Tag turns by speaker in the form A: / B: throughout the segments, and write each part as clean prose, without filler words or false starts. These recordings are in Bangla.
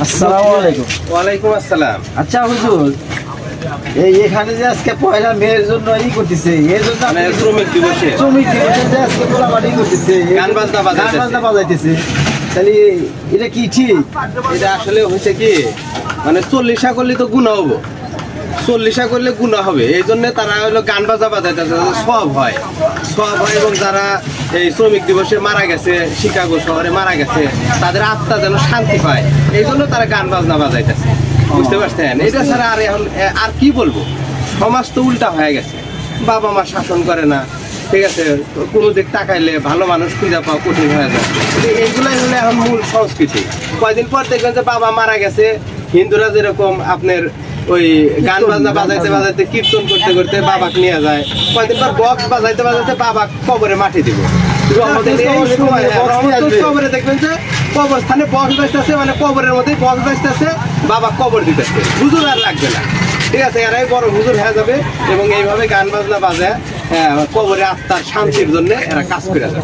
A: আসসালামু আলাইকুম।
B: ওয়ালাইকুম আসসালাম।
A: আচ্ছা হুজুর, এই এখানে যে আজকে পয়লা মেয়ের জন্য ই করতেছে, এর জন্য
B: মানে শ্রমিক দিবসে
A: যে আজকে গোলাবাড়ি করতেছে,
B: গান বাজনা
A: বাজাইতেছে, তাহলে এটা কি ঠিক?
B: এটা আসলে হচ্ছে কি, মানে 40 করলে তো গুনাহ হবো, 40 করলে গুনাহ হবে, এই জন্য তারা হলো গান বাজা বাজাইতেছে, সব হয় এবং যারা এই শ্রমিক দিবসে মারা গেছে, শিকাগো শহরে মারা গেছে, তাদের আত্মা যেন শান্তি পায়, এই জন্য তারা গান বাজনা বাজাইতেছে, বুঝতে পারছেন? এটা ছাড়া আর এখন আর কি বলবো, সমাজ তো উল্টা হয়ে গেছে, বাবা মা শাসন করে না, ঠিক আছে, কোনো দিক তাকাইলে ভালো মানুষ খুঁজে পাওয়া কঠিন হয়ে যায়। এইগুলাই হলে এখন মূল সংস্কৃতি। কয়দিন পর দেখবেন যে বাবা মারা গেছে, হিন্দুরা যেরকম আপনার ওই গান বাজনা বাজাইতে বাজাইতে কীর্তন করতে করতে বাবাকে নিয়ে যায়, কয়দিন পর বক্স বাজাইতে বাজাইতে বাবা কবরে মাটি দিব। কবরে দেখবেন যে কবরস্থানে বক্স বাজতেছে, মানে কবরের মধ্যেই বক্স বাজতেছে, বাবা কবর দিতেছে, হুজুর আর লাগবে না, ঠিক আছে, এরাই বড় হুজুর হয়ে যাবে এবং এইভাবে গান বাজনা বাজায় কবরে আত্মার শান্তির জন্য এরা কাজ করে যাবে।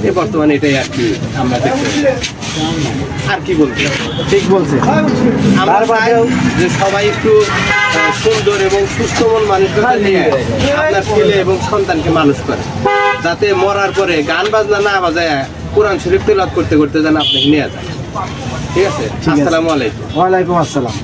B: এই বর্তমানে এটাই আর কি আমরা দেখতে, আর কি বলবো,
A: ঠিক বলছে।
B: আমরা চাই যে সবাই একটু সুন্দর এবং সুস্থ মন মানুষকে নিয়ে আপনার ছেলে এবং সন্তানকে মানুষ করে, যাতে মরার পরে গান বাজনা না বাজায় কোরআন শরীফ তেলাওয়াত করতে করতে যেন আপনাকে নিয়ে যায়। ঠিক আছে, আসসালামু আলাইকুম।
A: ওয়ালাইকুম আসসালাম।